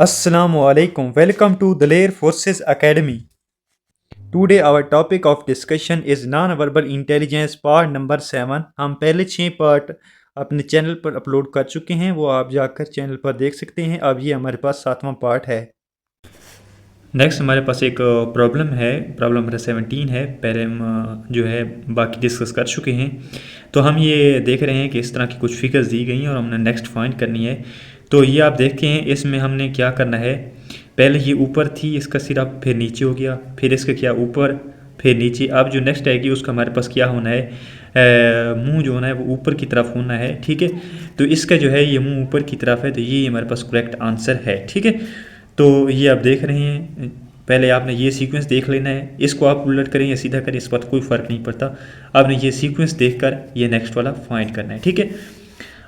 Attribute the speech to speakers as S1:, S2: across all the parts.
S1: Assalamu alaikum. Welcome to Daler Forces Academy. Today our topic of discussion is non-verbal intelligence part number 7. हम पहले 6 part अपने channel पर upload कर चुके हैं, वो आप जाकर चैनल पर देख सकते हैं। अब ये हमारे पास 7वां पार्ट है। नेक्स्ट हमारे पास एक प्रॉब्लम है, प्रॉब्लम नंबर 17 है। पहले हम जो है बाकी डिस्कस कर चुके हैं। तो हम ये देख रहे हैं कि इस तरह की कुछ फिगर्स दी गई हैं और हमने नेक्स्ट फाइंड करनी है। तो ये आप देखते हैं, इसमें हमने क्या करना है, पहले ये ऊपर थी, इसका सिरा फिर नीचे हो गया, फिर इसका क्या ऊपर फिर नीचे। अब जो नेक्स्ट आएगी उसका हमारे पास क्या होना है, मुंह जो होना है वो ऊपर की तरफ होना है। ठीक है, तो इसका जो है ये मुंह ऊपर की तरफ है, तो ये हमारे पास करेक्ट आंसर है। ठीक है, तो ये आप देख रहे हैं, पहले आपने ये सीक्वेंस देख लेना है। इसको आप उलट करें या सीधा करें, इस पर कोई फ़र्क नहीं पड़ता। आपने ये सीक्वेंस देखकर ये नेक्स्ट वाला फाइंड करना है। ठीक है,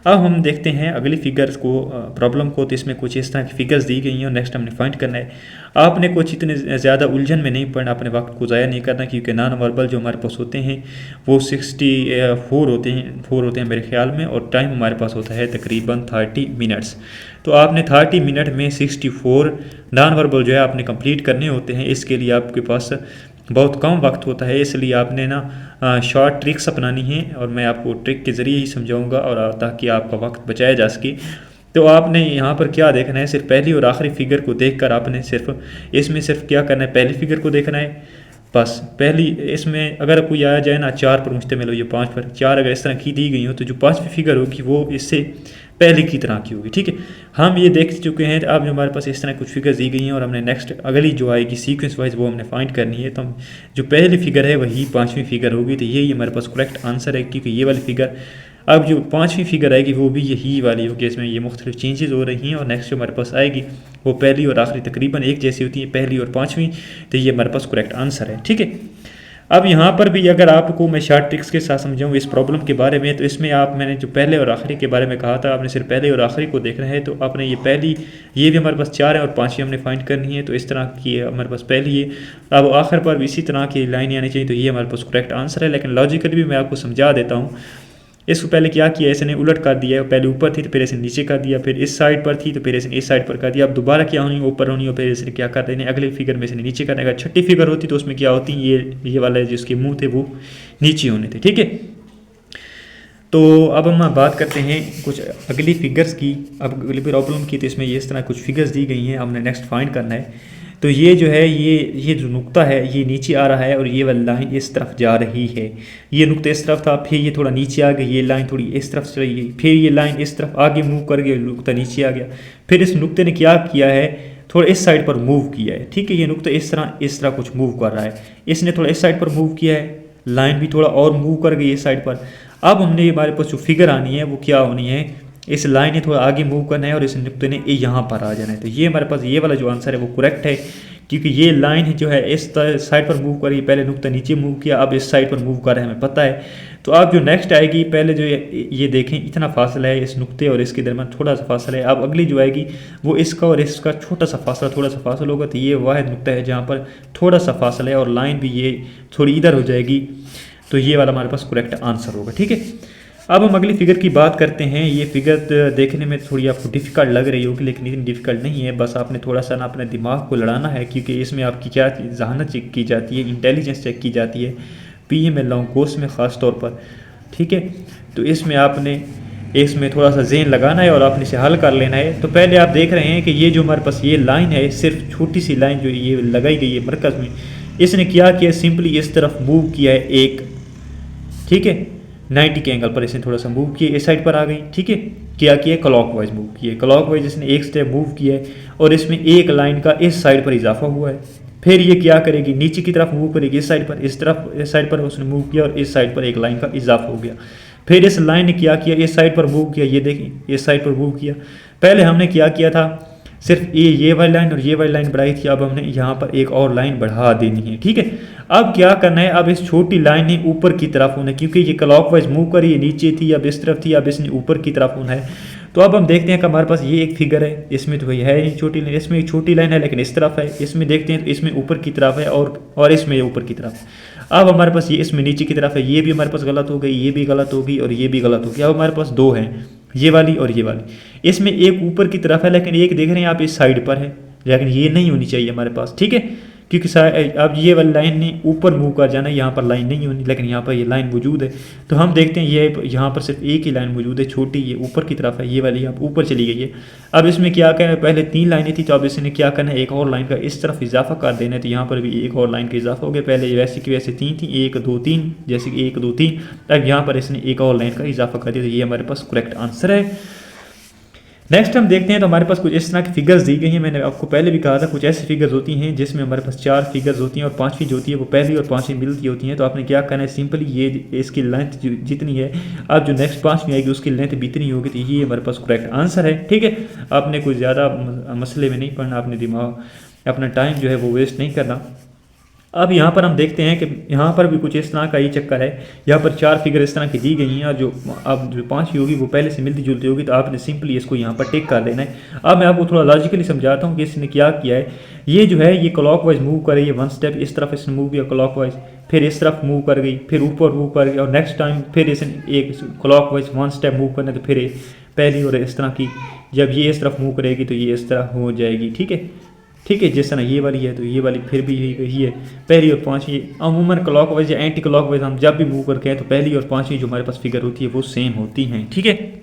S1: अब हम देखते हैं अगली फिगर्स को, प्रॉब्लम को। तो इसमें कुछ इस तरह की फिगर्स दी गई हैं और नेक्स्ट हमने फाइंड करना है। आपने कुछ इतने ज़्यादा उलझन में नहीं पड़ना, अपने वक्त को ज़ाया नहीं करना, क्योंकि नॉन वर्बल जो हमारे पास होते हैं वो 64 होते हैं मेरे ख्याल में, और टाइम हमारे पास होता है तकरीबन 30 मिनट्स। तो आपने 30 मिनट में 64 नॉन वर्बल जो है आपने कंप्लीट करने होते हैं। इसके लिए आपके पास बहुत कम वक्त होता है, इसलिए आपने ना शॉर्ट ट्रिक्स अपनानी है, और मैं आपको ट्रिक के ज़रिए ही समझाऊंगा, और ताकि आपका वक्त बचाया जा सके। तो आपने यहाँ पर क्या देखना है, सिर्फ पहली और आखिरी फिगर को देखकर आपने सिर्फ क्या करना है, पहली फिगर को देखना है बस। पहली इसमें अगर कोई आया जाए ना 4 पर मुश्तमिल हो, ये 5 पर 4 अगर इस तरह की दी गई हो, तो जो 5वीं फिगर होगी वो इससे पहले की तरह की होगी। ठीक है, हम ये देख चुके हैं। अब हमारे पास इस तरह कुछ फिगर्स दी गई हैं और हमने नेक्स्ट अगली जो आएगी सीक्वेंस वाइज वो हमने फाइंड करनी है। तो हम जो पहली फिगर है वही 5वीं फिगर होगी, तो यही हमारे पास करेक्ट आंसर है, क्योंकि ये वाली फिगर, अब जो 5वीं फिगर आएगी वो भी यही वाली होगी। इसमें ये मुख्तलिफ चेंजेस हो रही हैं, और नेक्स्ट जो हमारे पास आएगी वो पहली और आखिरी तकरीबन एक जैसी होती है, पहली और 5वीं। तो ये हमारे पास करेक्ट आंसर है। ठीक है, अब यहाँ पर भी अगर आपको मैं शॉर्ट ट्रिक्स के साथ समझाऊँ इस प्रॉब्लम के बारे में, तो इसमें मैंने जो पहले और आखिरी के बारे में कहा था, आपने सिर्फ पहले और आखिरी को देखना है। तो आपने ये पहली, ये भी हमारे पास 4 है और 5वीं हमने फाइंड करनी है। तो इस तरह की हमारे पास पहली है, अब आखिर पर भी इसी तरह की लाइन आनी चाहिए। तो ये हमारे पास करेक्ट आंसर है। लेकिन लॉजिकली भी मैं आपको समझा देता हूँ। इसको पहले क्या किया, इसने उलट कर दिया है, पहले ऊपर थी तो फिर इसने नीचे कर दिया, फिर इस साइड पर थी तो फिर इसने इस साइड पर कर दिया। अब दोबारा क्या होनी, ऊपर होनी, और फिर इसने क्या कर देने, अगले फिगर में इसने नीचे करने का। छठी फिगर होती तो उसमें क्या होती, ये वाला जिसके मुंह थे वो नीचे होने थे। ठीक है, तो अब हम बात करते हैं कुछ अगली फिगर्स की, अब अगली प्रॉब्लम की। तो इसमें ये इस तरह कुछ फिगर्स दी गई हैं, हमने नेक्स्ट फाइंड करना है। तो ये जो है, ये जो नुक्ता है ये नीचे आ रहा है, और ये वाली लाइन इस तरफ जा रही है। ये नुक्ता इस तरफ था, फिर ये थोड़ा नीचे आ गई, ये लाइन थोड़ी इस तरफ चली गई, फिर ये लाइन इस तरफ आगे मूव कर गई, नुक्ता नीचे आ गया। फिर इस नुक्ते ने क्या किया है, थोड़ा इस साइड पर मूव किया है। ठीक है, ये नुक्ता इस तरह कुछ मूव कर रहा है, इसने थोड़ा इस साइड पर मूव किया है, लाइन भी थोड़ा और मूव कर गई इस साइड पर। अब हमने हमारे पास जो फिगर आनी है वो क्या होनी है, इस लाइन ने थोड़ा आगे मूव करना है और इस नुक्ते ने यहाँ पर आ जाना है। तो ये हमारे पास ये वाला जो आंसर है वो करेक्ट है, क्योंकि ये लाइन जो है इस साइड पर मूव कर रही है, पहले नुक्ता नीचे मूव किया, अब इस साइड पर मूव कर रहा है, हमें पता है। तो अब जो नेक्स्ट आएगी, पहले जो ये देखें इतना फासला है इस नुक्ते और इसके दरमियान, थोड़ा सा फासला है। अब अगली जो आएगी वो इसका और इसका थोड़ा सा फासला होगा। तो ये वाहिद नुक्ता है जहाँ पर थोड़ा सा फासला है, और लाइन भी ये थोड़ी इधर हो जाएगी। तो ये वाला हमारे पास करेक्ट आंसर होगा। ठीक है, अब हम अगली फिगर की बात करते हैं। ये फिगर देखने में थोड़ी आपको डिफ़िकल्ट लग रही होगी, लेकिन इतनी डिफ़िकल्ट नहीं है। बस आपने थोड़ा सा ना अपने दिमाग को लड़ाना है, क्योंकि इसमें आपकी क्या जहानत चेक की जाती है, इंटेलिजेंस चेक की जाती है, पीएम लॉन्ग कोर्स में ख़ास तौर पर। ठीक है, तो इसमें थोड़ा सा ज़हन लगाना है और आपने इसे हल कर लेना है। तो पहले आप देख रहे हैं कि ये जो हमारे पास ये लाइन है, सिर्फ छोटी सी लाइन जो ये लगाई गई है मरकज़ में, इसने क्या किया, सिंपली इस तरफ मूव किया है एक। ठीक है, 90 के एंगल पर इसने थोड़ा सा मूव किया, इस साइड पर आ गई। ठीक है, क्या किया, क्लॉकवाइज मूव किया, क्लॉकवाइज इसने एक स्टेप मूव किया है, और इसमें एक लाइन का इस साइड पर इजाफा हुआ है। फिर ये क्या करेगी, नीचे की तरफ मूव करेगी, इस साइड पर, इस साइड पर उसने मूव किया, और इस साइड पर एक लाइन का इजाफा हो गया। फिर इस लाइन ने क्या किया, इस साइड पर मूव किया, ये देखिए इस साइड पर मूव किया। पहले हमने क्या किया था, सिर्फ ये वाली लाइन और ये वाली लाइन बढ़ाई थी, अब हमने यहाँ पर एक और लाइन बढ़ा देनी है। ठीक है, अब क्या करना है, अब इस छोटी लाइन ने ऊपर की तरफ होना है, क्योंकि ये क्लॉकवाइज मूव कर रही है, नीचे थी अब इस तरफ थी, अब इसने ऊपर की तरफ होना है। तो अब हम देखते हैं कि हमारे पास ये एक फिगर है, इसमें तो वही है नहीं छोटी लाइन, इसमें एक छोटी लाइन है लेकिन इस तरफ है, इसमें देखते हैं तो इसमें ऊपर की तरफ है और इसमें ऊपर की तरफ। अब हमारे पास ये इसमें नीचे की तरफ है, ये भी हमारे पास गलत हो गई, ये भी गलत होगी और ये भी गलत होगी। अब हमारे पास दो हैं, ये वाली और ये वाली। इसमें एक ऊपर की तरफ है लेकिन एक देख रहे हैं आप इस साइड पर है, लेकिन ये नहीं होनी चाहिए हमारे पास, ठीक है, क्योंकि अब ये वाली लाइन ने ऊपर मूव कर जाना है, यहाँ पर लाइन नहीं होनी, लेकिन यहाँ पर ये लाइन मौजूद है। तो हम देखते हैं ये यहाँ पर सिर्फ एक ही लाइन मौजूद है, छोटी, ये ऊपर की तरफ है, ये वाली अब ऊपर चली गई है। अब इसमें क्या करना है, पहले 3 लाइनें थी तो अब इसने क्या करना है, एक और लाइन का इस तरफ इजाफा कर देना है। तो यहाँ पर भी एक और लाइन का इजाफा हो गया, पहले वैसे की वैसे 3 थी, 1 2 3, जैसे कि 1 2 3, अब यहाँ पर इसने एक और लाइन का इजाफा कर दिया। तो ये हमारे पास करेक्ट आंसर है। नेक्स्ट हम देखते हैं तो हमारे पास कुछ इस तरह की फिगर्स दी गई हैं। मैंने आपको पहले भी कहा था कुछ ऐसी फिगर्स होती हैं जिसमें हमारे पास 4 फिगर्स होती हैं और 5वीं जो होती है वो पहली और 5वीं मिलती होती हैं। तो आपने क्या करना है, सिंपली ये इसकी लेंथ जितनी है, अब जो नेक्स्ट 5वीं आएगी उसकी लेंथ भी इतनी होगी। तो ये हमारे पास करेक्ट आंसर है, ठीक है। आपने कोई ज़्यादा मसले में नहीं पढ़ना, आपने दिमाग अपना टाइम जो है वो वेस्ट नहीं करना। अब यहाँ पर हम देखते हैं कि यहाँ पर भी कुछ इस तरह का ही चक्कर है। यहाँ पर 4 फिगर इस तरह की दी गई हैं और जो अब जो 5वीं होगी वो पहले से मिलती जुलती होगी। तो आपने सिंपली इसको यहाँ पर टिक कर देना है। अब मैं आपको थोड़ा लॉजिकली समझाता हूँ कि इसने क्या किया है। ये जो है ये क्लॉकवाइज मूव कर रही है, 1 स्टेप इस तरफ इसने मूव किया क्लॉकवाइज, फिर इस तरफ मूव कर गई, फिर ऊपर मूव कर गई और नेक्स्ट टाइम फिर इसने एक क्लॉकवाइज 1 स्टेप मूव करना, तो फिर पहली और इस तरह की जब ये इस तरफ मूव करेगी तो ये इस तरह हो जाएगी, ठीक है, ठीक है। जिस तरह ये वाली है तो ये वाली फिर भी यही है, पहली और 5वीं। अमूमन क्लॉकवाइज या एंटी क्लॉकवाइज हम जब भी मूव करके हैं तो पहली और 5वीं जो हमारे पास फिगर होती है वो सेम होती हैं, ठीक है।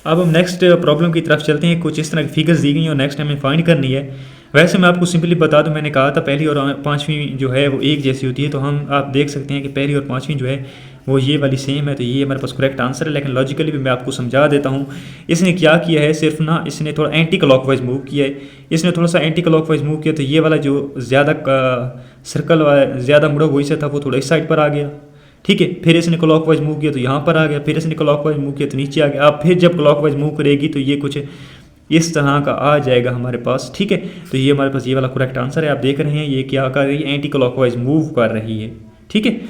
S1: अब हम नेक्स्ट प्रॉब्लम की तरफ चलते हैं। कुछ इस तरह की फिगर्स दी गई हैं और नेक्स्ट हमें फाइंड करनी है। वैसे मैं आपको सिंपली बता दूं, मैंने कहा था पहली और 5वीं जो है वो एक जैसी होती है। तो हम आप देख सकते हैं कि पहली और 5वीं जो है वो ये वाली सेम है। तो ये हमारे पास करेक्ट आंसर है। लेकिन लॉजिकली भी मैं आपको समझा देता हूँ। इसने क्या किया है, सिर्फ ना इसने थोड़ा एंटी क्लॉकवाइज मूव किया है। इसने थोड़ा सा एंटी क्लॉकवाइज मूव किया तो ये वाला जो ज़्यादा सर्कल ज़्यादा मुड़ा हुआ हिस्सा था वो थोड़ा इस साइड पर आ गया, ठीक है। फिर इसने क्लॉकवाइज मूव किया तो यहाँ पर आ गया, फिर इसने क्लॉकवाइज मूव किया तो नीचे आ गया। अब फिर जब क्लॉकवाइज मूव करेगी तो ये कुछ इस तरह का आ जाएगा हमारे पास, ठीक है। तो ये हमारे पास ये वाला करेक्ट आंसर है। आप देख रहे हैं ये क्या कर रही है, एंटी क्लॉकवाइज मूव कर रही है, ठीक है।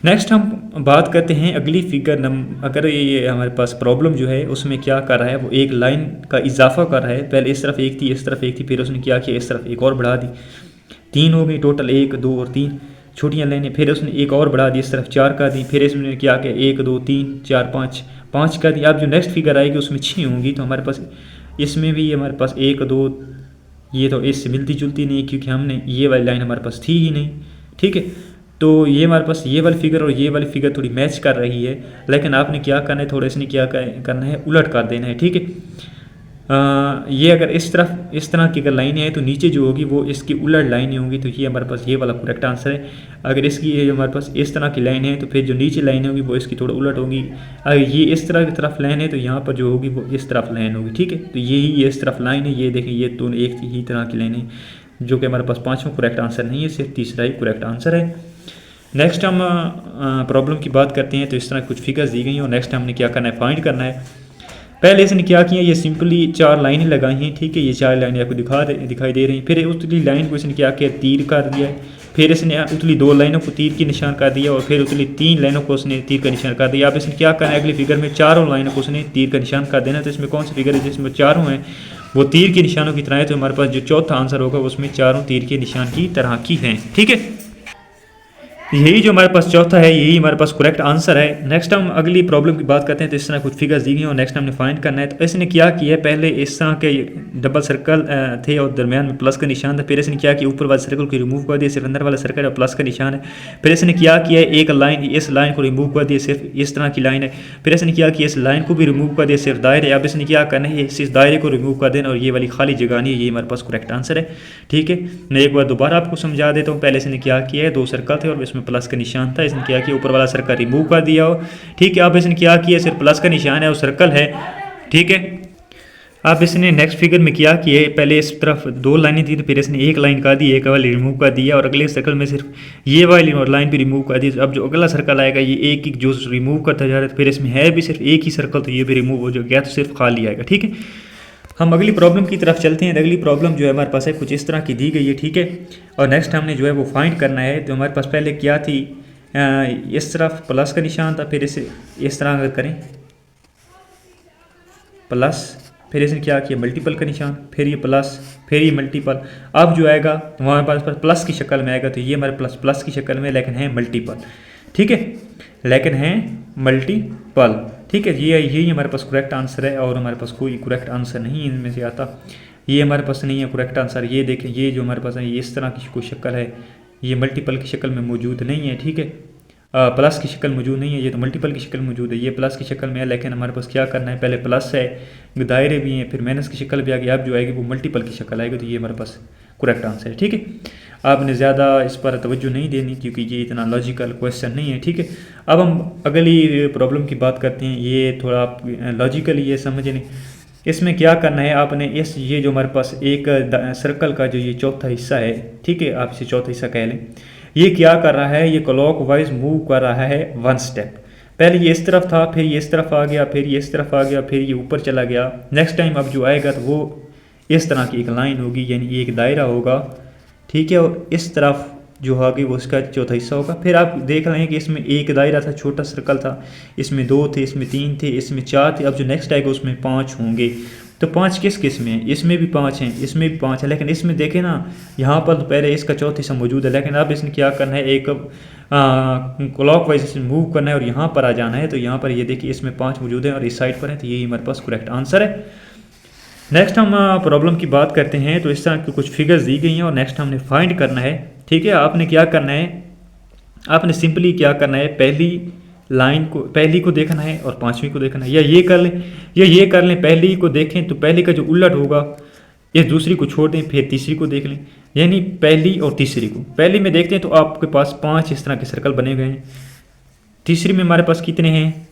S1: नेक्स्ट हम बात करते हैं अगली फिगर अगर ये हमारे पास प्रॉब्लम जो है उसमें क्या कर रहा है, वो एक लाइन का इजाफा कर रहा है। पहले इस तरफ एक थी, इस तरफ एक थी, फिर उसने क्या किया, इस तरफ एक और बढ़ा दी, 3 हो गई टोटल, 1 2 और 3 छोटियाँ लाइनें। फिर उसने एक और बढ़ा दी, इस तरफ 4 कर दी, फिर इसने क्या किया, 1 2 3 4 5 कर दी। अब जो नेक्स्ट फिगर आएगी उसमें 6 होंगी। तो हमारे पास इसमें भी हमारे पास 1 2, ये तो इससे मिलती जुलती नहीं क्योंकि हमने ये वाली लाइन हमारे पास थी ही नहीं, ठीक है। तो ये हमारे पास ये वाली फिगर और ये वाली फिगर थोड़ी मैच कर रही है, लेकिन आपने क्या करना है, थोड़ा इसने क्या करना है, उलट कर देना है, ठीक है। ये अगर इस तरह की अगर लाइनें हैं तो नीचे जो होगी वो इसकी उलट लाइनें होंगी। तो ये हमारे पास ये वाला करेक्ट आंसर है। अगर इसकी हमारे पास इस तरह की लाइन है तो फिर जो नीचे लाइनें होगी वो इसकी थोड़ा उलट होगी। अगर ये इस तरह की तरफ लाइन है तो यहाँ पर जो होगी वो इस तरफ लाइन होगी, ठीक है। तो यही इस तरफ लाइन है, ये देखें, ये दोनों एक ही तरह की लाइन है, जो कि हमारे पास 5वां करेक्ट आंसर नहीं है, सिर्फ तीसरा ही करेक्ट आंसर है। नेक्स्ट हम प्रॉब्लम की बात करते हैं। तो इस तरह कुछ फिगर्स दी गई हैं और नेक्स्ट हमने क्या करना है, फाइंड करना है। पहले इसने क्या किया, ये सिंपली 4 लाइनें लगाई हैं, ठीक है। ये 4 लाइनें आपको दिखाई दे रही हैं। फिर उतली लाइन को इसने क्या किया, तीर कर दिया है। फिर इसने उतली 2 लाइनों को तीर की निशान कर दिया और फिर उतली 3 लाइनों को उसने तीर का निशान कर दिया। अब इसने क्या करना है, अगली फिगर में 4 लाइनों को उसने तीर का निशान कर देना। तो इसमें कौन सी फिगर है जिसमें 4 हैं वो तीर के निशानों की तरह है। तो हमारे पास जो चौथा आंसर होगा उसमें 4 तीर के निशान की तरह की हैं, ठीक है। यही जो हमारे पास चौथा है यही हमारे पास करेक्ट आंसर है। नेक्स्ट हम अगली प्रॉब्लम की बात करते हैं। तो इस तरह कुछ फिगर्स दी गई हैं और नेक्स्ट हमने फाइंड करना है। तो इसने क्या किया है, पहले इस तरह के डबल सर्कल थे और दरमियान में प्लस का निशान था। फिर इसने क्या किया, ऊपर वाले सर्कल को रिमूव कर दिया, सिर्फ अंदर वाला सर्कल और प्लस का निशान है। फिर इसने क्या किया, एक लाइन, इस लाइन को रिमूव कर दिया, सिर्फ इस तरह की लाइन है। फिर इसने क्या किया, इस लाइन को भी रिमूव कर दिया, सिर्फ दायरे। अब इसने क्या करना है, इस दायरे को रिमूव कर देना और ये वाली खाली जगह नहीं है, ये हमारे पास करेक्ट आंसर है, ठीक है। मैं एक बार दोबारा आपको समझा देता हूँ। पहले इसने क्या किया है, 2 सर्कल थे और इसमें प्लस का निशान था। इसने क्या किया, ऊपर वाला सर्कल रिमूव कर दिया हो, ठीक है। अब इसने क्या किया, सिर्फ प्लस का निशान है और सर्कल है, ठीक है। अब इसने नेक्स्ट फिगर में क्या किया, पहले इस तरफ 2 लाइनें थी तो फिर इसने एक लाइन कर दी, एक वाली रिमूव कर दिया और अगले सर्कल में सिर्फ ये वाली और लाइन भी रिमूव कर दी। अब जो अगला सर्कल आएगा ये एक ही जो रिमूव करता जा रहा है, फिर इसमें है भी सिर्फ एक ही सर्कल, तो ये भी रिमूव हो गया, तो सिर्फ खाली आएगा, ठीक है। हम अगली प्रॉब्लम की तरफ चलते हैं। अगली प्रॉब्लम जो है हमारे पास है कुछ इस तरह की दी गई है, ठीक है। और नेक्स्ट हमने जो है वो फाइंड करना है। तो हमारे पास पहले क्या थी, इस तरफ प्लस का निशान था, फिर इसे इस तरह अगर करें प्लस फिर इसने क्या किया, मल्टीपल का निशान, फिर ये प्लस, फिर ये मल्टीपल। अब जो आएगा हमारे पास प्लस की शक्ल में आएगा, तो ये हमारे प्लस प्लस की शक्ल में, लेकिन है मल्टीपल, ठीक है, लेकिन है मल्टीपल, ठीक है। ये यही हमारे पास करेक्ट आंसर है, और हमारे पास कोई करेक्ट आंसर नहीं इनमें से आता, ये हमारे पास नहीं है करेक्ट आंसर। ये देखें, ये जो हमारे पास है ये इस तरह की कोई शक्ल है, ये मल्टीपल की शक्ल में मौजूद नहीं है, ठीक है। प्लस की शक्ल मौजूद नहीं है, ये तो मल्टीपल की शक्ल मौजूद है, ये प्लस की शक्ल में है, लेकिन हमारे पास क्या करना है, पहले प्लस है, दायरे भी हैं, फिर माइनस की शक्ल भी आ गई, अब जो आएगी वो मल्टीपल की शक्ल आएगी, तो ये हमारे पास करेक्ट आंसर है, ठीक है। आपने ज़्यादा इस पर तवज्जो नहीं देनी, क्योंकि ये इतना लॉजिकल क्वेश्चन नहीं है, ठीक है। अब हम अगली प्रॉब्लम की बात करते हैं, ये थोड़ा आप लॉजिकली ये समझने। इसमें क्या करना है आपने, इस ये जो हमारे पास एक सर्कल का जो ये चौथा हिस्सा है, ठीक है, आप इसे चौथा हिस्सा कह लें, ये क्या कर रहा है, ये क्लॉकवाइज मूव कर रहा है 1 स्टेप। पहले ये इस तरफ था, फिर ये इस तरफ आ गया, फिर ये इस तरफ आ गया, फिर ये ऊपर चला गया। नेक्स्ट टाइम अब जो आएगा तो वो इस तरह की एक लाइन होगी, यानी एक दायरा होगा, ठीक है, और इस तरफ जो होगी वो उसका चौथा हिस्सा होगा। फिर आप देख रहे हैं कि इसमें एक दायरा था, छोटा सर्कल था, इसमें 2 थे, इसमें 3 थे, इसमें 4 थे। अब जो नेक्स्ट आएगा उसमें 5 होंगे। तो 5 किस किस में है, इसमें भी 5 हैं, इसमें भी 5 है, लेकिन इसमें देखें ना, यहाँ पर तो पहले इसका चौथा हिस्सा मौजूद है, लेकिन अब इसने क्या करना है, एक क्लॉकवाइज से मूव करना है और यहाँ पर आ जाना है। तो यहाँ पर ये देखिए इसमें 5 मौजूद हैं और इस साइड पर है, तो यही हमारे पास करेक्ट आंसर है। नेक्स्ट हम प्रॉब्लम की बात करते हैं। तो इस तरह की कुछ फिगर्स दी गई हैं और नेक्स्ट हमने फाइंड करना है, ठीक है। आपने क्या करना है, आपने सिंपली क्या करना है, पहली को देखना है और 5वीं को देखना है, या ये कर लें या ये कर लें, पहली को देखें तो पहली का जो उलट होगा, ये दूसरी को छोड़ दें, फिर तीसरी को देख लें, यानी पहली और तीसरी को। पहली में देखते हैं तो आपके पास 5 इस तरह के सर्कल बने हुए हैं। तीसरी में हमारे पास कितने हैं,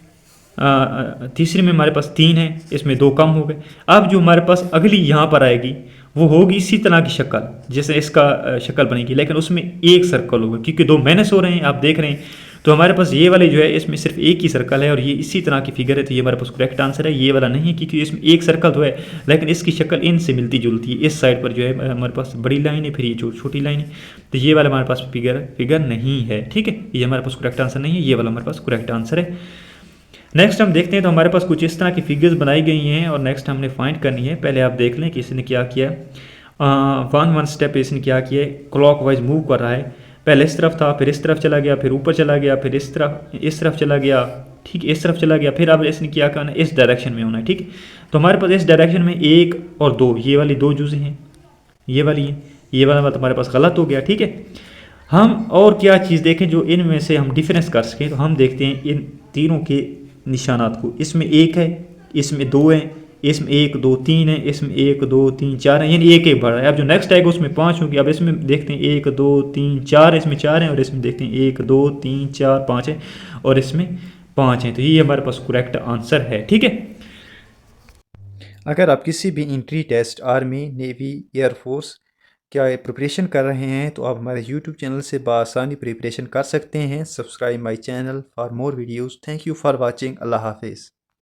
S1: तीसरी में हमारे पास 3 है, इसमें 2 कम हो गए। अब जो हमारे पास अगली यहाँ पर आएगी वो होगी इसी तरह की शक्ल, जैसे इसका शक्ल बनेगी, लेकिन उसमें एक सर्कल होगा, क्योंकि 2 माइनस हो रहे हैं, आप देख रहे हैं। तो हमारे पास ये वाले जो है इसमें सिर्फ एक ही सर्कल है और ये इसी तरह की फिगर है, तो ये हमारे पास करेक्ट आंसर है। ये वाला नहीं है, क्योंकि इसमें एक सर्कल तो है, लेकिन इसकी शक्ल इनसे मिलती जुलती है। इस साइड पर जो है हमारे पास बड़ी लाइन है, फिर ये छोटी लाइन है, तो ये वाला हमारे पास फिगर नहीं है, ठीक है। ये हमारे पास करेक्ट आंसर नहीं है, ये वाला हमारे पास करेक्ट आंसर है। नेक्स्ट हम देखते हैं, तो हमारे पास कुछ इस तरह की फिगर्स बनाई गई हैं और नेक्स्ट हमने फाइंड करनी है। पहले आप देख लें कि इसने क्या किया, वन स्टेप इसने क्या किया, क्लॉकवाइज मूव कर रहा है। पहले इस तरफ था, फिर इस तरफ चला गया, फिर ऊपर चला गया, फिर इस तरफ चला गया, ठीक, इस तरफ चला गया, फिर अब इसने क्या करना है, इस डायरेक्शन में होना है, ठीक। तो हमारे पास इस डायरेक्शन में 1 और 2, ये वाली 2 जुज़े हैं, ये वाली है, ये वाला बात हमारे पास गलत हो गया, ठीक है। हम और क्या चीज़ देखें जो इनमें से हम डिफरेंस कर सकें, तो हम देखते हैं इन तीनों के निशानात को। इसमें 1 है, इसमें 2 है, इसमें 1 2 3 है, इसमें 1 2 3 4 है, यानी एक बढ़ रहा है। अब जो नेक्स्ट आएगा उसमें 5 होंगे। अब इसमें देखते हैं 1 2 3 4, इसमें 4 हैं, और इसमें देखते हैं 1 2 3 4 5 है, और इसमें 5 हैं। तो ये हमारे पास करेक्ट आंसर है, ठीक है। अगर आप किसी भी entry test, army, navy, air force क्या प्रिपरेशन कर रहे हैं, तो आप हमारे यूट्यूब चैनल से बआसानी प्रिपरेशन कर सकते हैं। Subscribe my channel for more videos. Thank you for watching. अल्लाह हाफिज़।